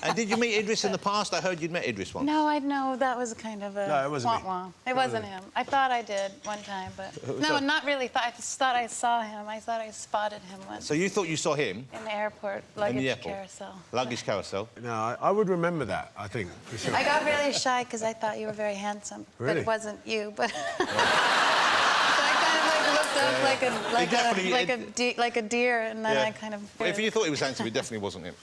And did you meet Idris in the past? I heard you'd met Idris once. No, I know that was kind of a... No, it wasn't wah-wah. It wasn't him. I thought I did one time, but... No, not really. I just thought I saw him. I thought I spotted him once. So you thought you saw him? In the airport, luggage carousel. Luggage carousel? No, I would remember that, I think, for sure. I got really shy because I thought you were very handsome. Really? But it wasn't you, but... like a deer, and then I kind of... Well, if you thought he was handsome, it definitely wasn't him.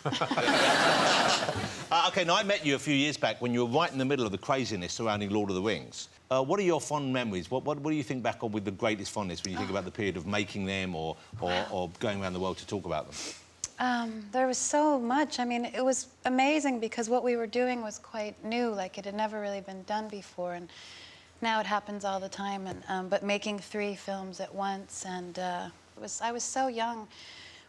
OK, now, I met you a few years back when you were right in the middle of the craziness surrounding Lord of the Rings. What are your fond memories? What do you think back on with the greatest fondness when you think about the period of making them or going around the world to talk about them? There was so much. I mean, it was amazing because what we were doing was quite new. Like, it had never really been done before, and now it happens all the time. And but making 3 films at once, and I was so young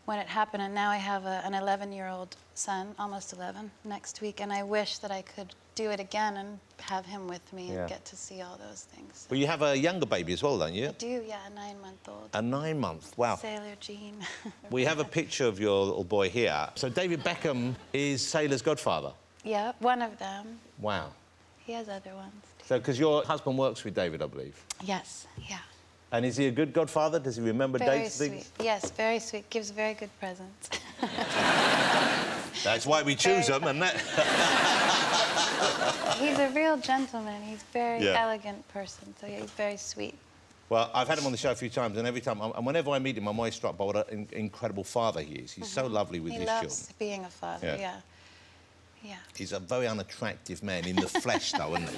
when it happened, and now I have an 11-year-old son, almost 11, next week, and I wish that I could do it again and have him with me and get to see all those things. Well, you have a younger baby as well, don't you? I do, yeah, a 9-month-old. A 9-month, wow. Sailor Jean. We have a picture of your little boy here. So David Beckham is Sailor's godfather? Yeah, one of them. Wow. He has other ones. So, because your husband works with David, I believe? Yes, yeah. And is he a good godfather? Does he remember dates? Very sweet. Yes, very sweet. Gives very good presents. That's why we choose them, and that... He's a real gentleman. He's a very elegant person, so he's very sweet. Well, I've had him on the show a few times, and every time, and whenever I meet him, I'm always struck by what an incredible father he is. He's so lovely with his children. He loves being a father, yeah. He's a very unattractive man in the flesh, though, isn't he?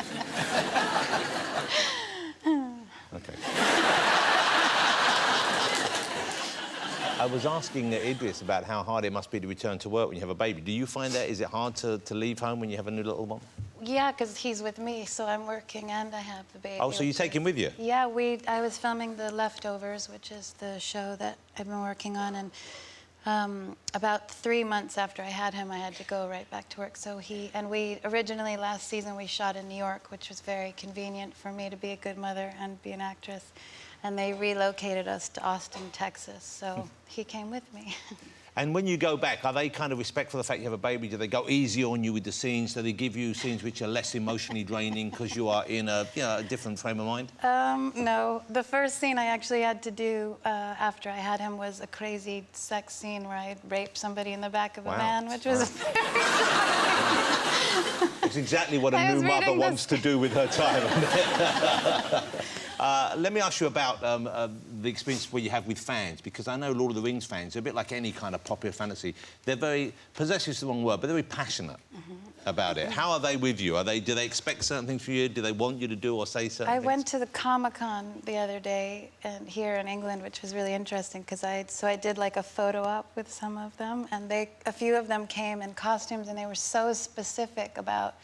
OK. I was asking Idris about how hard it must be to return to work when you have a baby. Do you find that? Is it hard to leave home when you have a new little one? Yeah, because he's with me, so I'm working and I have the baby. Oh, so you take him with you? Yeah, I was filming The Leftovers, which is the show that I've been working on, and about 3 months after I had him, I had to go right back to work. So we originally last season we shot in New York, which was very convenient for me to be a good mother and be an actress. And they relocated us to Austin, Texas, so he came with me. And when you go back, are they kind of respectful of the fact you have a baby? Do they go easy on you with the scenes? Do they give you scenes which are less emotionally draining because you are in a different frame of mind? No. The first scene I actually had to do after I had him was a crazy sex scene where I raped somebody in the back of a van, which was very It's exactly what a new mother wants to do with her time. Let me ask you about the experience where you have with fans, because I know Lord of the Rings fans are a bit like any kind of popular fantasy. They're very... possessive is the wrong word, but they're very passionate about it. How are they with you? Do they expect certain things from you? Do they want you to do or say certain things? I went to the Comic-Con the other day here in England, which was really interesting, because I did like a photo op with some of them, and a few of them came in costumes, and they were so specific about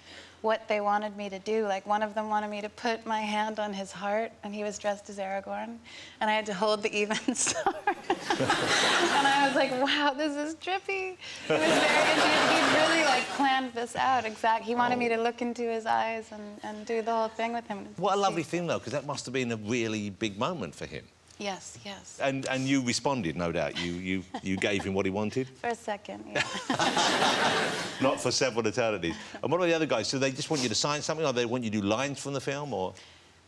what they wanted me to do. Like, one of them wanted me to put my hand on his heart, and he was dressed as Aragorn, and I had to hold the even star. And I was like, wow, this is trippy. It was very interesting. He really, like, planned this out, exactly. He wanted me to look into his eyes and do the whole thing with him. What a lovely thing, though, because that must have been a really big moment for him. Yes, yes. And you responded, no doubt. You gave him what he wanted? For a second, yeah. Not for several eternities. And what about the other guys? Do they just want you to sign something, or they want you to do lines from the film, or...?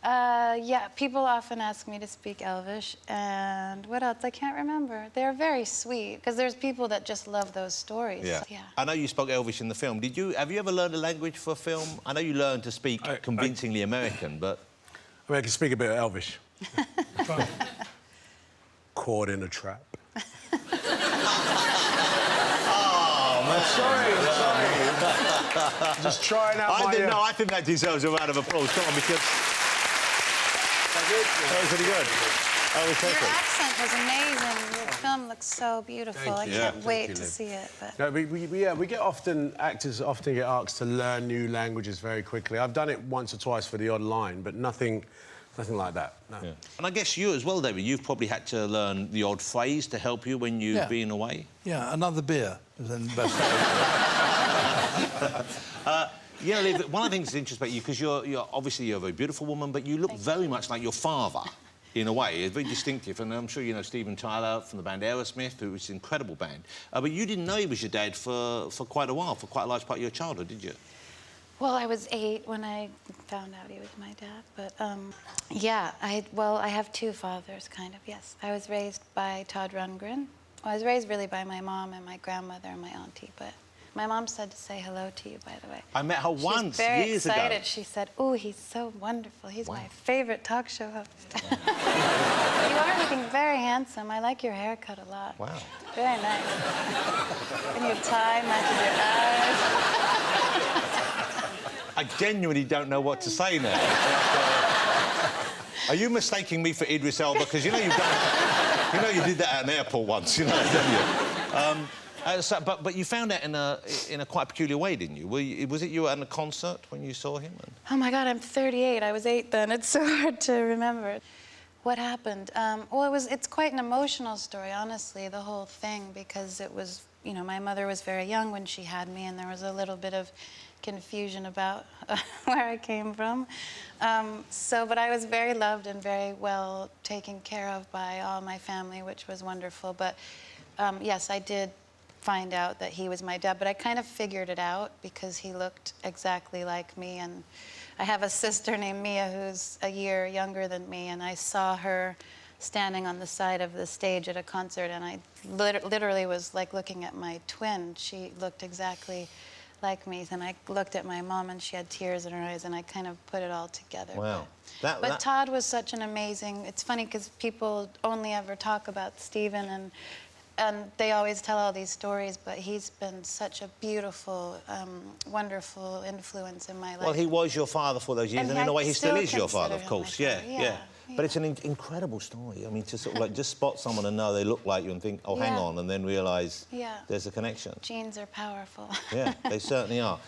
Yeah, people often ask me to speak Elvish, and what else? I can't remember. They're very sweet, because there's people that just love those stories. Yeah. I know you spoke Elvish in the film. Have you ever learned a language for a film? I know you learned to speak convincingly American, but... I mean, I can speak a bit of Elvish. Caught in a trap. Oh, man. Sorry. Just trying out No, I think that deserves a round of applause. Come on, because... That was really good. Your accent was amazing. Your film looks so beautiful. I can't wait to see it. But... No, we get actors often get asked to learn new languages very quickly. I've done it once or twice for the odd line, but nothing like that, no. Yeah. And I guess you as well, David, you've probably had to learn the odd phrase to help you when you've been away. Yeah, another beer. Liv, one of the things that's interesting about you, because you're obviously a very beautiful woman, but you look very much like your father. in a way. It's very distinctive, and I'm sure you know Steven Tyler from the band Aerosmith, who was an incredible band. But you didn't know he was your dad for quite a while, for quite a large part of your childhood, did you? Well, I was 8 when I found out he was my dad, but yeah, I have 2 fathers, kind of, yes. I was raised by Todd Rundgren. Well, I was raised really by my mom and my grandmother and my auntie, but my mom said to say hello to you, by the way. I met her once, years ago. She's very excited. She said, "Oh, he's so wonderful. He's my favorite talk show host." You are looking very handsome. I like your haircut a lot. Wow. Very nice. And your tie matches your eyes. I genuinely don't know what to say now. Are you mistaking me for Idris Elba? Because you know you've done... You know you did that at an airport once, you know, didn't you? But you found out in a quite peculiar way, didn't you? Was it you at a concert when you saw him? Oh, my God, I'm 38. I was 8 then. It's so hard to remember. What happened? Well, it's quite an emotional story, honestly, the whole thing, because it was, you know, my mother was very young when she had me, and there was a little bit of confusion about where I came from. But I was very loved and very well taken care of by all my family, which was wonderful. But yes, I did find out that he was my dad, but I kind of figured it out because he looked exactly like me. And I have a sister named Mia who's a year younger than me, and I saw her standing on the side of the stage at a concert, and I literally was like looking at my twin. She looked exactly like me, and I looked at my mom and she had tears in her eyes, and I kind of put it all together. Wow. But Todd was such an amazing... It's funny because people only ever talk about Steven, and they always tell all these stories, but he's been such a beautiful, wonderful influence in my life. Well, he was your father for those years, and in a way he still is your father, of course. Yeah. But it's an incredible story. I mean, to sort of like just spot someone and know they look like you and think, oh, hang on, and then realise there's a connection. Genes are powerful. Yeah, they certainly are.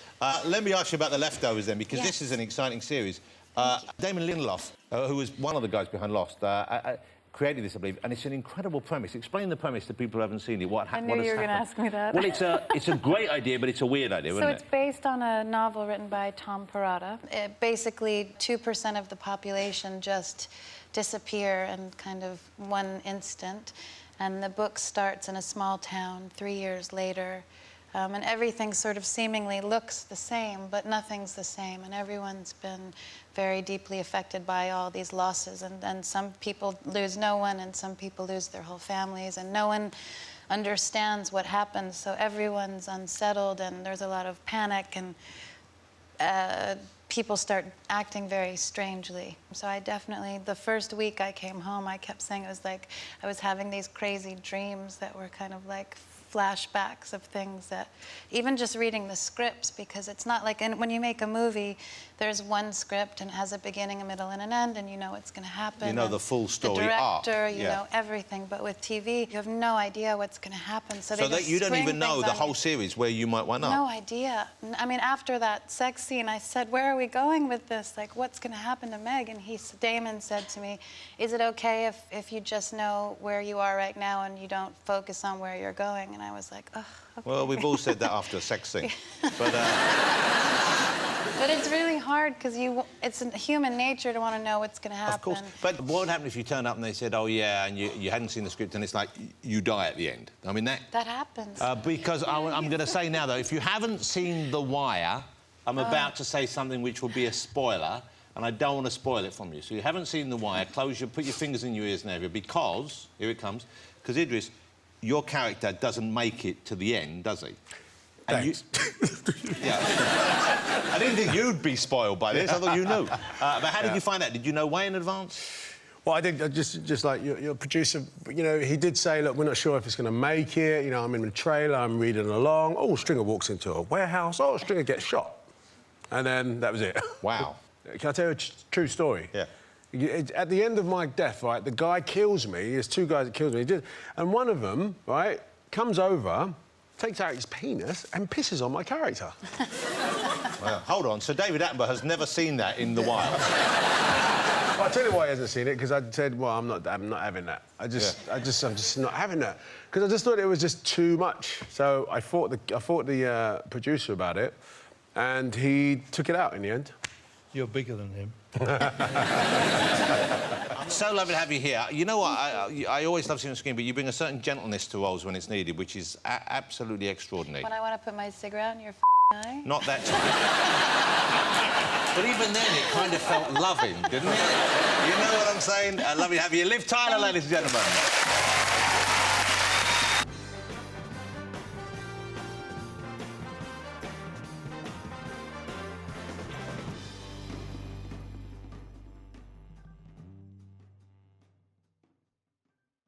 Let me ask you about The Leftovers then, because this is an exciting series. Damon Lindelof, who was one of the guys behind Lost, created this, I believe, and it's an incredible premise. Explain the premise to people who haven't seen it. I knew you were going to ask me that. Well, it's a great idea, but it's a weird idea, isn't it? So it's based on a novel written by Tom Perrotta. Basically, 2% of the population just disappear in kind of one instant, and the book starts in a small town 3 years later, and everything sort of seemingly looks the same, but nothing's the same, and everyone's been very deeply affected by all these losses, and some people lose no one, and some people lose their whole families, and no one understands what happens, so everyone's unsettled, and there's a lot of panic, and people start acting very strangely. So I definitely, the first week I came home, I kept saying it was like I was having these crazy dreams that were kind of like flashbacks of things that, even just reading the scripts, because it's not like, and when you make a movie, there's one script and it has a beginning, a middle, and an end, and you know what's going to happen. You know the full story arc. The director, you know everything. But with TV, you have no idea what's going to happen. So that you don't even know the whole series where you might wind up. No idea. I mean, after that sex scene, I said, "Where are we going with this? Like, what's going to happen to Meg?" And Damon said to me, "Is it okay if you just know where you are right now and you don't focus on where you're going?" And I was like, "Oh, okay." Well, we've all said that after a sex scene. But it's really hard because it's human nature to want to know what's going to happen. Of course. But what would happen if you turned up and they said, oh, yeah, and you hadn't seen the script and it's like you die at the end? I mean, that happens. Because I'm going to say now, though, if you haven't seen The Wire, I'm about to say something which will be a spoiler, and I don't want to spoil it from you. So you haven't seen The Wire, put your fingers in your ears now, because, here it comes, because Idris, your character doesn't make it to the end, does he? Thanks. I didn't think you'd be spoiled by this. I thought you knew. But how did you find out? Did you know way in advance? Well, I think just like your producer, you know, he did say, look, we're not sure if it's going to make it. You know, I'm in the trailer, I'm reading along. Oh, Stringer walks into a warehouse. Oh, Stringer gets shot. And then that was it. Wow. Can I tell you a true story? Yeah. At the end of my death, right, the guy kills me. There's 2 guys that kills me. And one of them, right, comes over, takes out his penis and pisses on my character. Well, hold on. So David Attenborough has never seen that in The Wire. Well, I'll tell you why he hasn't seen it, because I said, well, I'm not having that. I'm just not having that. Because I just thought it was just too much. So I fought the producer about it, and he took it out in the end. You're bigger than him. So lovely to have you here. You know what? I always love seeing you on screen, but you bring a certain gentleness to roles when it's needed, which is absolutely extraordinary. When I want to put my cigarette in your eye. Not that time. But even then, it kind of felt loving, didn't it? You know what I'm saying? Lovely to have you. Liv Tyler, ladies and gentlemen.